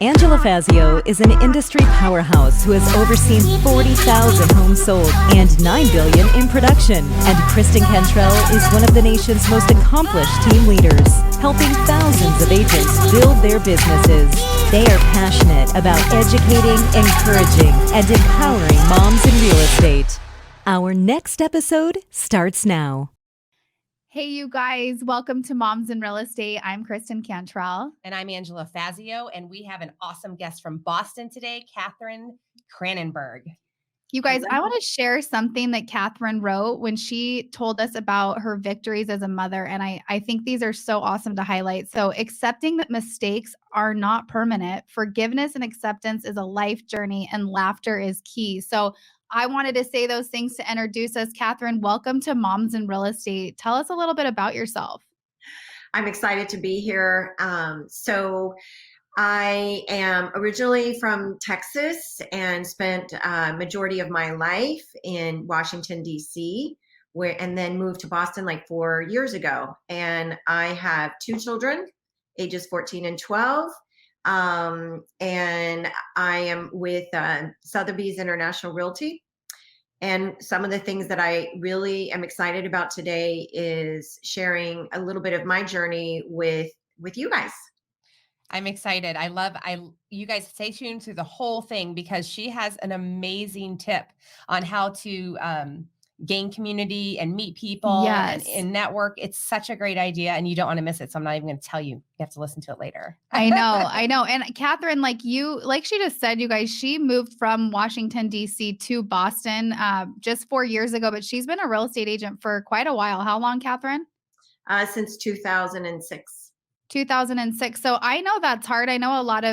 Angela Fazio is an industry powerhouse who has overseen 40,000 homes sold and $9 billion in production. And Kristen Cantrell is one of the nation's most accomplished team leaders, helping thousands of agents build their businesses. They are passionate about educating, encouraging, and empowering moms in real estate. Our next episode starts now. Hey, you guys, welcome to Moms in Real Estate. I'm Kristen Cantrell. And I'm Angela Fazio, and we have an awesome guest from Boston today, Katherine Kranenburg. You guys, I want to share something that Katherine wrote when she told us about her victories as a mother, and I think these are so awesome to highlight. So, accepting that mistakes are not permanent, forgiveness and acceptance is a life journey, and laughter is key. So, I wanted to say those things to introduce us. Katherine, welcome to Moms in Real Estate. Tell us a little bit about yourself. I'm excited to be here. So I am originally from Texas and spent a majority of my life in Washington, D.C., and then moved to Boston like 4 years ago. And I have two children, ages 14 and 12. And I am with Sotheby's International Realty. And some of the things that I really am excited about today is sharing a little bit of my journey with you guys. I'm excited. You guys stay tuned through the whole thing because she has an amazing tip on how to gain community and meet people and network. It's such a great idea and you don't want to miss it. So I'm not even going to tell you. You have to listen to it later. I know. And Katherine, like she just said, you guys, she moved from Washington, D.C. to Boston just 4 years ago, but she's been a real estate agent for quite a while. How long, Katherine? Since 2006. 2006. So I know that's hard. I know a lot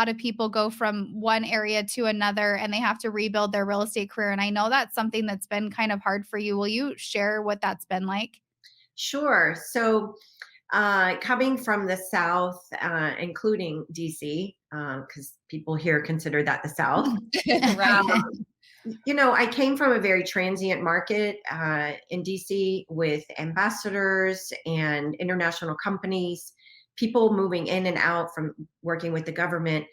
of people go from one area to another and they have to rebuild their real estate career. And I know that's something that's been kind of hard for you. Will you share what that's been like? Sure. So coming from the South, including DC, because people here consider that the South. Right. I came from a very transient market in DC with ambassadors and international companies, people moving in and out from working with the government.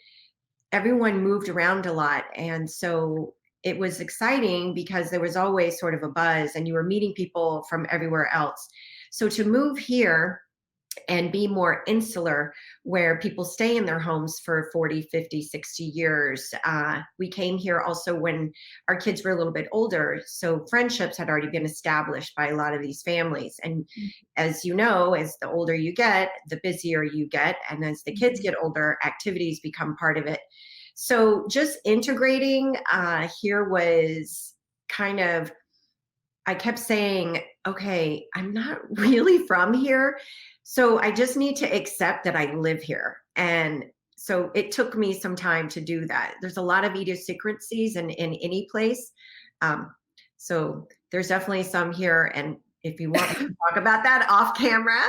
Everyone moved around a lot. And so it was exciting because there was always sort of a buzz and you were meeting people from everywhere else. So to move here and be more insular, where people stay in their homes for 40, 50, 60 years. We came here also when our kids were a little bit older. So friendships had already been established by a lot of these families. And as you know, as the older you get, the busier you get. And as the kids get older, activities become part of it. So just integrating here was kind of, I kept saying, okay, I'm not really from here. So I just need to accept that I live here. And so it took me some time to do that. There's a lot of idiosyncrasies in any place. So there's definitely some here. And if you want to talk about that off camera.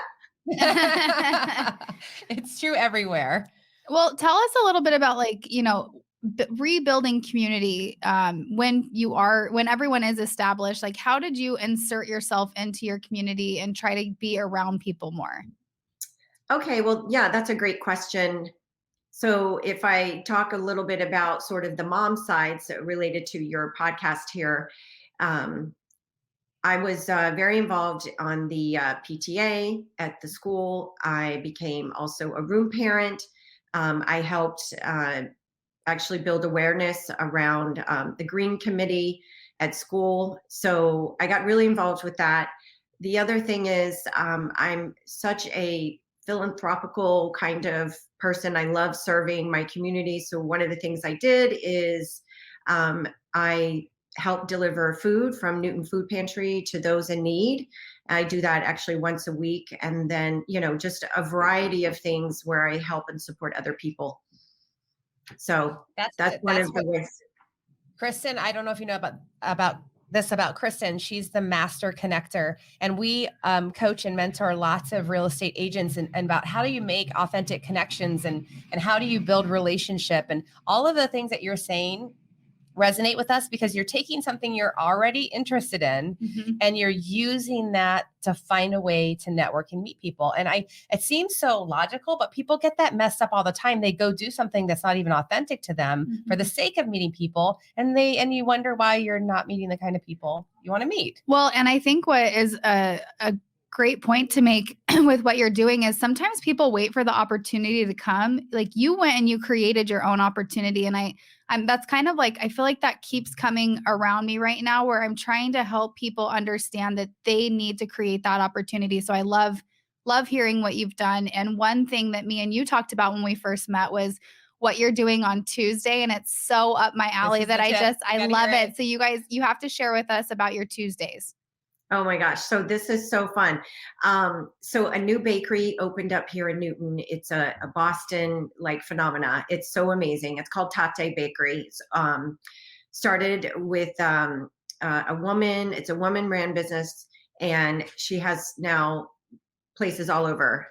It's true everywhere. Well, tell us a little bit about rebuilding community when everyone is established. Like, how did you insert yourself into your community and try to be around people more? Okay, well, yeah, that's a great question. So if I talk a little bit about sort of the mom sides related to your podcast here, I was very involved on the PTA at the school. I became also a room parent. I helped actually build awareness around the Green Committee at school. So I got really involved with that. The other thing is I'm such a philanthropical kind of person. I love serving my community. So one of the things I did is I helped deliver food from Newton Food Pantry to those in need. I do that actually once a week. And then, just a variety of things where I help and support other people. So that's one of the ways. Kristen, I don't know if you know about Kristen. She's the master connector, and we coach and mentor lots of real estate agents and about how do you make authentic connections and how do you build relationship and all of the things that you're saying resonate with us because you're taking something you're already interested in and you're using that to find a way to network and meet people. And it seems so logical, but people get that messed up all the time. They go do something that's not even authentic to them for the sake of meeting people. And you wonder why you're not meeting the kind of people you want to meet. Well, and I think what is a great point to make with what you're doing is sometimes people wait for the opportunity to come. Like you went and you created your own opportunity. And I'm that's kind of like, I feel like that keeps coming around me right now where I'm trying to help people understand that they need to create that opportunity. So I love hearing what you've done. And one thing that me and you talked about when we first met was what you're doing on Tuesday. And it's so up my alley that I love it. So you guys, you have to share with us about your Tuesdays. Oh my gosh. So this is so fun. So a new bakery opened up here in Newton. It's a Boston phenomena. It's so amazing. It's called Tate Bakery. It's, started with a woman. It's a woman ran business, and she has now places all over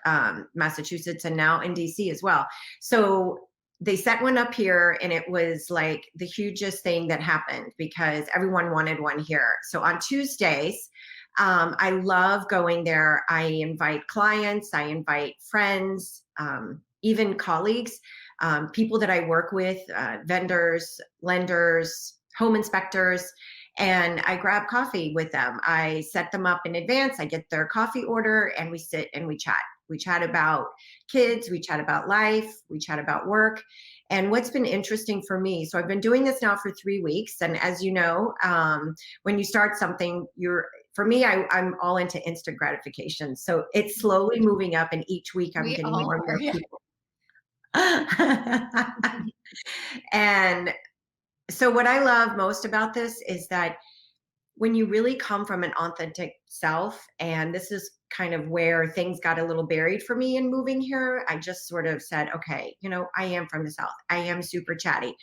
Massachusetts and now in DC as well. So they set one up here, and it was like the hugest thing that happened because everyone wanted one here. So on Tuesdays, I love going there. I invite clients, I invite friends, even colleagues, people that I work with, vendors, lenders, home inspectors, and I grab coffee with them. I set them up in advance. I get their coffee order, and we sit and we chat. We chat about kids, we chat about life, we chat about work. And what's been interesting for me, so I've been doing this now for 3 weeks. And as you know, when you start something, for me, I'm all into instant gratification. So it's slowly moving up, and each week I'm getting more and more people. And so what I love most about this is that when you really come from an authentic self, and this is kind of where things got a little buried for me in moving here, I just sort of said, okay, I am from the South. I am super chatty.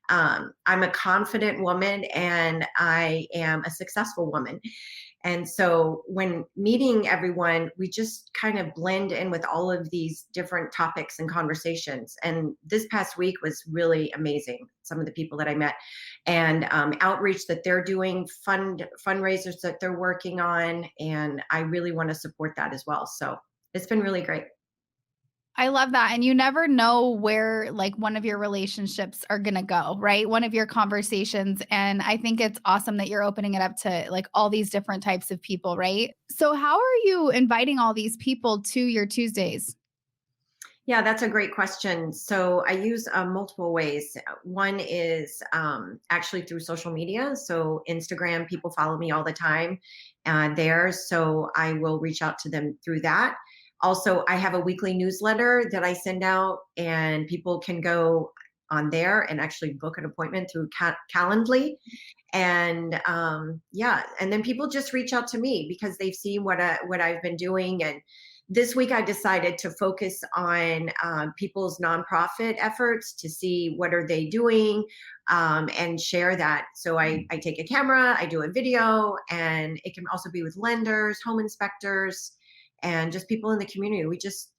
I'm a confident woman, and I am a successful woman. And so when meeting everyone, we just kind of blend in with all of these different topics and conversations. And this past week was really amazing. Some of the people that I met, and outreach that they're doing, fundraisers that they're working on. And I really want to support that as well. So it's been really great. I love that. And you never know where one of your relationships are going to go, right? One of your conversations. And I think it's awesome that you're opening it up to all these different types of people, right? So how are you inviting all these people to your Tuesdays? Yeah, that's a great question. So I use multiple ways. One is actually through social media. So Instagram, people follow me all the time there. So I will reach out to them through that. Also, I have a weekly newsletter that I send out, and people can go on there and actually book an appointment through Calendly. And and then people just reach out to me because they've seen what I've been doing. And this week I decided to focus on people's nonprofit efforts to see what are they doing and share that. So I take a camera, I do a video, and it can also be with lenders, home inspectors, and just people in the community. We just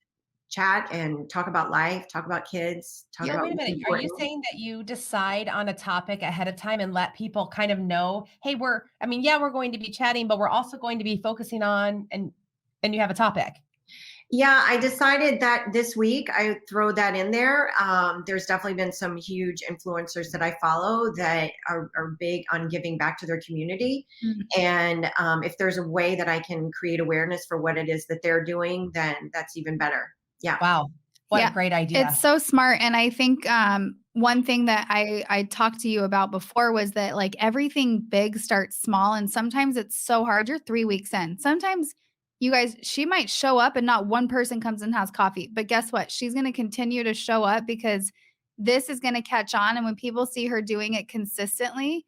chat and talk about life, talk about kids, talk about. Wait a minute. Are you saying that you decide on a topic ahead of time and let people kind of know, hey, we're going to be chatting, but we're also going to be focusing on, and you have a topic? Yeah, I decided that this week I throw that in there. There's definitely been some huge influencers that I follow that are big on giving back to their community. Mm-hmm. And if there's a way that I can create awareness for what it is that they're doing, then that's even better. Yeah. Wow. What a great idea. It's so smart. And I think one thing that I talked to you about before was that everything big starts small. And sometimes it's so hard. You're 3 weeks in. Sometimes you guys, she might show up and not one person comes and has coffee. But guess what? She's going to continue to show up because this is going to catch on. And when people see her doing it consistently,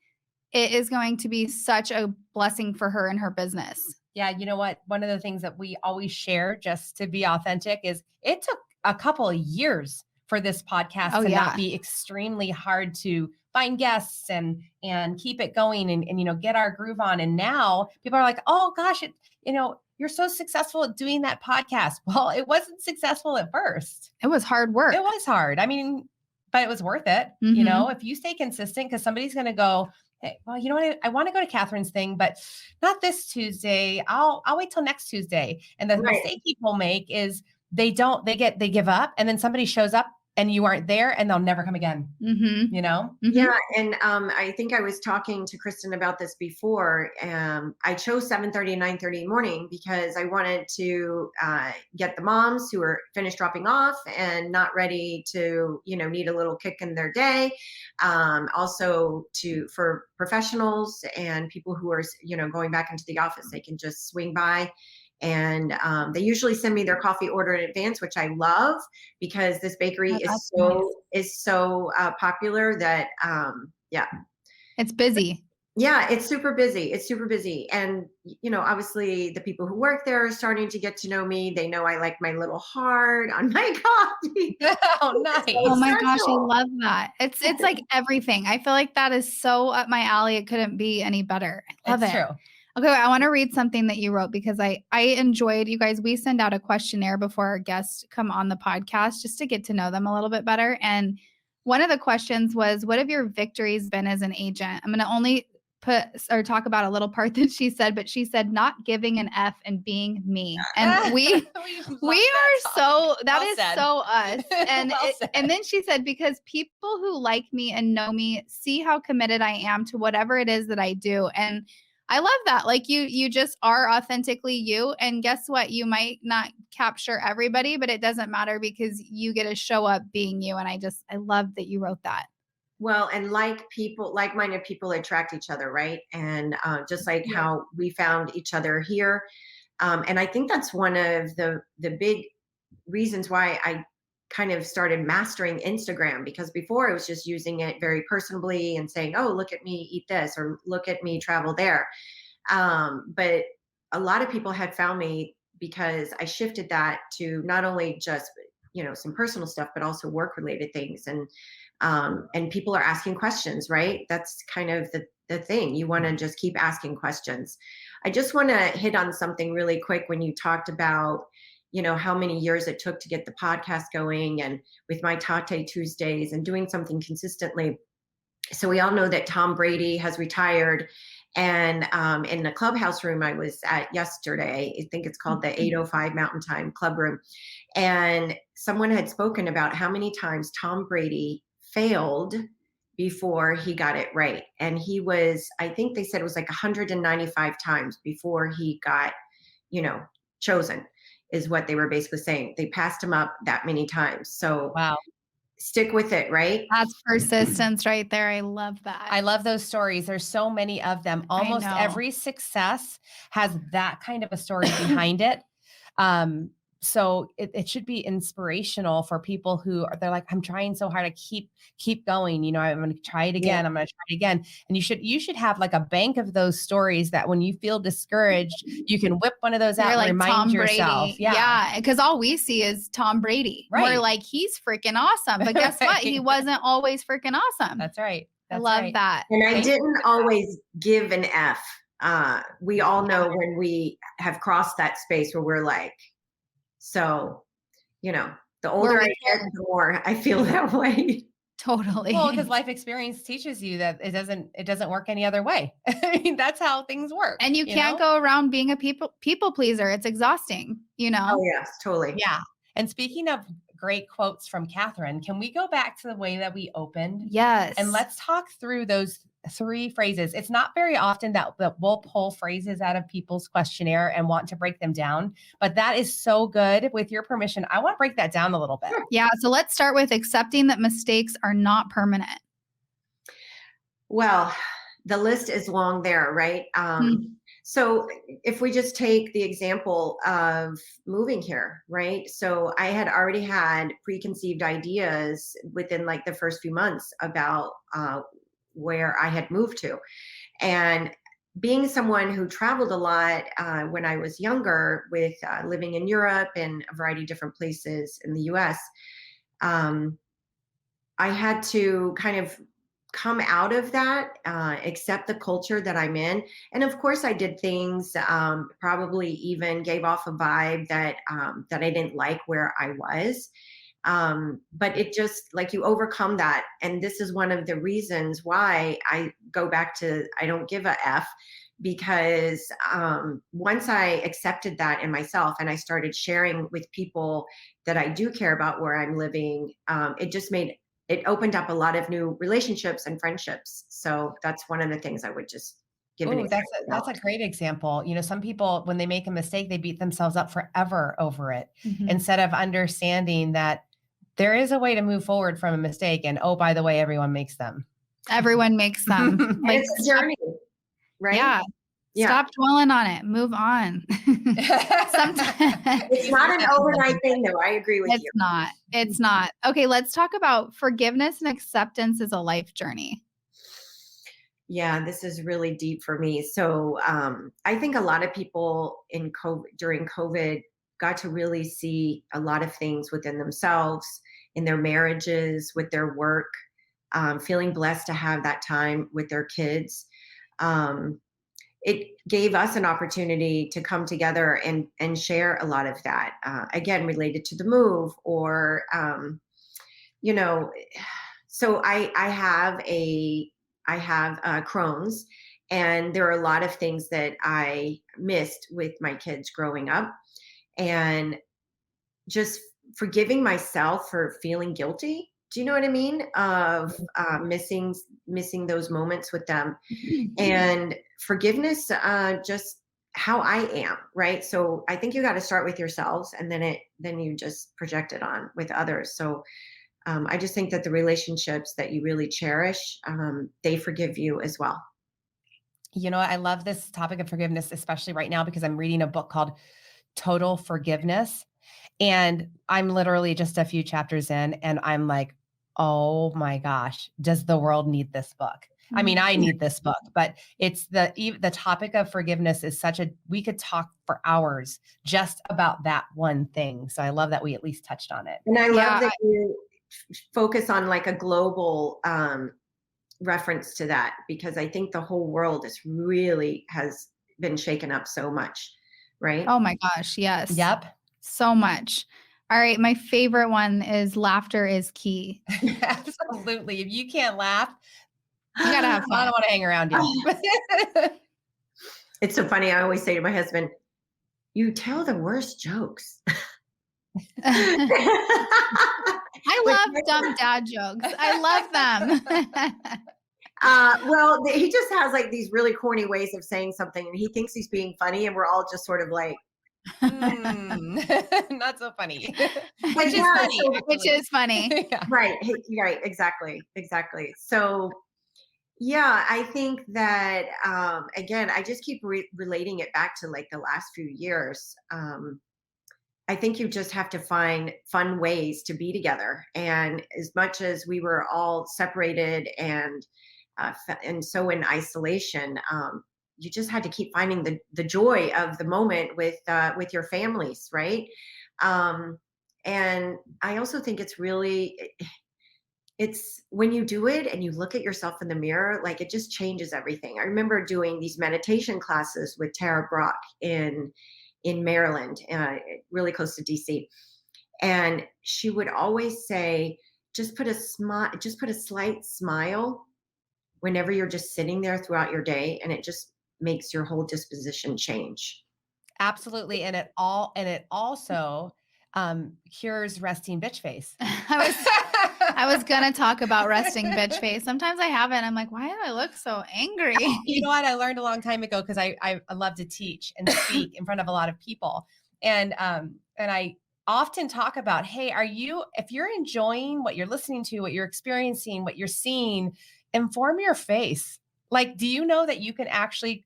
it is going to be such a blessing for her and her business. Yeah. You know what? One of the things that we always share just to be authentic is it took a couple of years for this podcast to not be extremely hard to find guests and keep it going and get our groove on. And now people are like, oh gosh, you're so successful at doing that podcast. Well, it wasn't successful at first. It was hard work. It was hard. but it was worth it. You know, if you stay consistent, because somebody's going to go, hey, well, you know what? I want to go to Catherine's thing, but not this Tuesday. I'll wait till next Tuesday. And the mistake people make is they give up, and then somebody shows up and you aren't there, and they'll never come again. You know? Yeah. And I think I was talking to Kristen about this before. I chose 7:30 and 9:30 in the morning because I wanted to get the moms who are finished dropping off and not ready to, need a little kick in their day. Also for professionals and people who are, going back into the office, they can just swing by. And they usually send me their coffee order in advance, which I love because this bakery is so popular that it's busy. Yeah, it's super busy. It's super busy. And, obviously the people who work there are starting to get to know me. They know I like my little heart on my coffee. Oh, nice. Oh my gosh, I love that. It's like everything. I feel like that is so up my alley. It couldn't be any better. I love it. True. Okay, I want to read something that you wrote because I enjoyed, you guys, we send out a questionnaire before our guests come on the podcast just to get to know them a little bit better. And one of the questions was, what have your victories been as an agent? I'm going to only talk about a little part that she said, but she said, not giving an F and being me. And we are so, that is so us. And, and then she said, because people who like me and know me see how committed I am to whatever it is that I do. And I love that. Like you just are authentically you. And guess what? You might not capture everybody, but it doesn't matter because you get to show up being you. And I love that you wrote that. Well, and like-minded people attract each other, right? And just like how we found each other here. And I think that's one of the big reasons why I kind of started mastering Instagram, because before I was just using it very personally and saying, oh, look at me eat this or look at me travel there. But a lot of people had found me because I shifted that to not only just, some personal stuff, but also work related things. And people are asking questions, right? That's kind of the thing. You want to just keep asking questions. I just want to hit on something really quick when you talked about, how many years it took to get the podcast going and with my Tate Tuesdays and doing something consistently. So we all know that Tom Brady has retired. And in the clubhouse room I was at yesterday, I think it's called the 805 Mountain Time Club Room. And someone had spoken about how many times Tom Brady failed before he got it right. And he was, I think they said it was like 195 times before he got, chosen, is what they were basically saying. They passed him up that many times. So wow. Stick with it, right? That's persistence right there. I love that. I love those stories. There's so many of them. Almost every success has that kind of a story behind it. So it should be inspirational for people they're like, I'm trying so hard to keep going. I'm going to try it again. I'm going to try it again. And you should have like a bank of those stories that when you feel discouraged, you can whip one of those out and like remind Tom yourself. Brady. Yeah. Because all we see is Tom Brady. Right. We're like, he's freaking awesome. But guess what? He wasn't always freaking awesome. That's right. I love that. And I didn't always give an F. We all know when we have crossed that space where we're like, so, the older I get, the more I feel that way. Totally. Well, because life experience teaches you that it doesn't work any other way. I mean, that's how things work. And you can't go around being a people pleaser. It's exhausting, Oh yes, totally. Yeah. And speaking of great quotes from Katherine, can we go back to the way that we opened? Yes. And let's talk through those 3 phrases. It's not very often that we'll pull phrases out of people's questionnaire and want to break them down, but that is so good. With your permission, I want to break that down a little bit. Yeah. So let's start with accepting that mistakes are not permanent. Well, the list is long there, right? So if we just take the example of moving here, right? So I had already had preconceived ideas within like the first few months about where I had moved to. And being someone who traveled a lot when I was younger with living in Europe and a variety of different places in the US, I had to kind of come out of that, accept the culture that I'm in. And of course I did things, probably even gave off a vibe that I didn't like where I was. But it just like you overcome that. And this is one of the reasons why I go back to, I don't give a F, because once I accepted that in myself and I started sharing with people that I do care about where I'm living, it opened up a lot of new relationships and friendships. So that's one of the things I would just give an Oh, example. that's a great example. Some people, when they make a mistake, they beat themselves up forever over it, instead of understanding that there is a way to move forward from a mistake. And oh, by the way, everyone makes them. Everyone makes them. Like, it's a journey, right? Yeah. Stop dwelling on it. Move on. Sometimes it's not an overnight thing, though. I agree with you. It's not. Okay, let's talk about forgiveness and acceptance as a life journey. Yeah, this is really deep for me. So I think a lot of people during COVID got to really see a lot of things within themselves, in their marriages, with their work, feeling blessed to have that time with their kids. It gave us an opportunity to come together and share a lot of that, again, related to the move or, so I have Crohn's, and there are a lot of things that I missed with my kids growing up, and just forgiving myself for feeling guilty. Do you know what I mean? Of missing those moments with them, and forgiveness, just how I am, right? So I think you got to start with yourselves, and then you just project it on with others. So I just think that the relationships that you really cherish, they forgive you as well. I love this topic of forgiveness, especially right now, because I'm reading a book called Total Forgiveness. And I'm literally just a few chapters in, and I'm like, oh my gosh, does the world need this book? I mean, I need this book, but it's the topic of forgiveness is we could talk for hours just about that one thing. So I love that we at least touched on it. And I love that you focus on like a global reference to that, because I think the whole world has been shaken up so much, right? Oh my gosh, yes. Yep. So much. All right, my favorite one is laughter is key. Absolutely. If you can't laugh, you gotta have fun. I don't want to hang around you. It's so funny. I always say to my husband, you tell the worst jokes. I love dumb dad jokes. I love them. Well, he just has like these really corny ways of saying something, and he thinks he's being funny, and we're all just sort of like, not so funny. Which is funny. Yeah. Right. Exactly. So yeah, I think that, again, I just keep relating it back to like the last few years. I think you just have to find fun ways to be together. And as much as we were all separated and so in isolation, you just had to keep finding the joy of the moment with your families, right? And I also think it's when you do it and you look at yourself in the mirror, like it just changes everything. I remember doing these meditation classes with Tara Brock in Maryland, really close to DC. And she would always say, just put a slight smile whenever you're just sitting there throughout your day, and it just makes your whole disposition change. Absolutely. And it also cures resting bitch face. I was gonna talk about resting bitch face. Sometimes I have it and I'm like, why do I look so angry? You know what? I learned a long time ago, because I love to teach and speak in front of a lot of people. And I often talk about, hey, if you're enjoying what you're listening to, what you're experiencing, what you're seeing, inform your face. Like, do you know that you can actually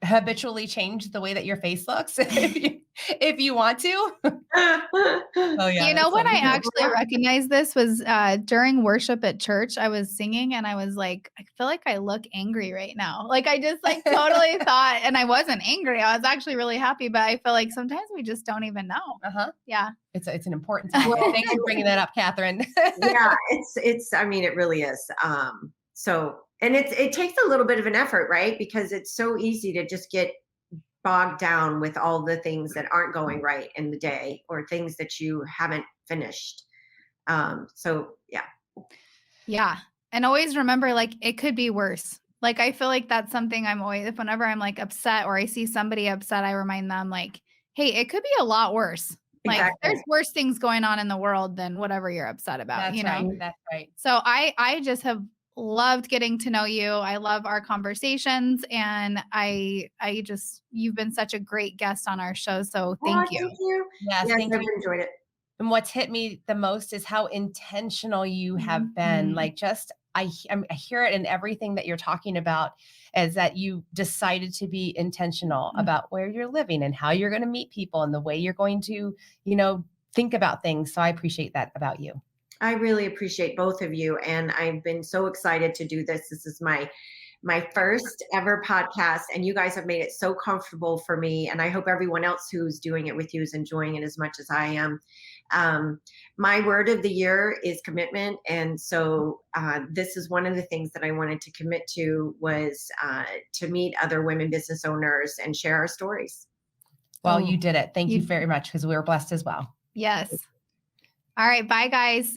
habitually change the way that your face looks if you want to? Oh yeah. You know, when I actually recognized this was during worship at church. I was singing and I was like, I feel like I look angry right now. Like I just like totally thought, and I wasn't angry. I was actually really happy, but I feel like sometimes we just don't even know. Yeah. It's an important topic. Thanks for bringing that up, Katherine. Yeah, I mean, it really is. And it takes a little bit of an effort, right? Because it's so easy to just get bogged down with all the things that aren't going right in the day, or things that you haven't finished. So yeah. Yeah. And always remember, like, it could be worse. Like, I feel like that's something I'm always, whenever I'm like upset or I see somebody upset, I remind them, like, hey, it could be a lot worse. Like, Exactly. there's worse things going on in the world than whatever you're upset about, That's you know? right. That's right. So I just have loved getting to know you. I love our conversations, and you've been such a great guest on our show. So thank you. Thank you. Yes, thank I've you. enjoyed it. And what's hit me the most is how intentional you have been. Mhm. Like, just I hear it in everything that you're talking about, is that you decided to be intentional about where you're living and how you're going to meet people and the way you're going to, think about things. So I appreciate that about you. I really appreciate both of you, and I've been so excited to do this. This is my first ever podcast, and you guys have made it so comfortable for me, and I hope everyone else who's doing it with you is enjoying it as much as I am. My word of the year is commitment, and so this is one of the things that I wanted to commit to, was to meet other women business owners and share our stories. Well, you did it. Thank you very much, because we were blessed as well. Yes. All right. Bye, guys.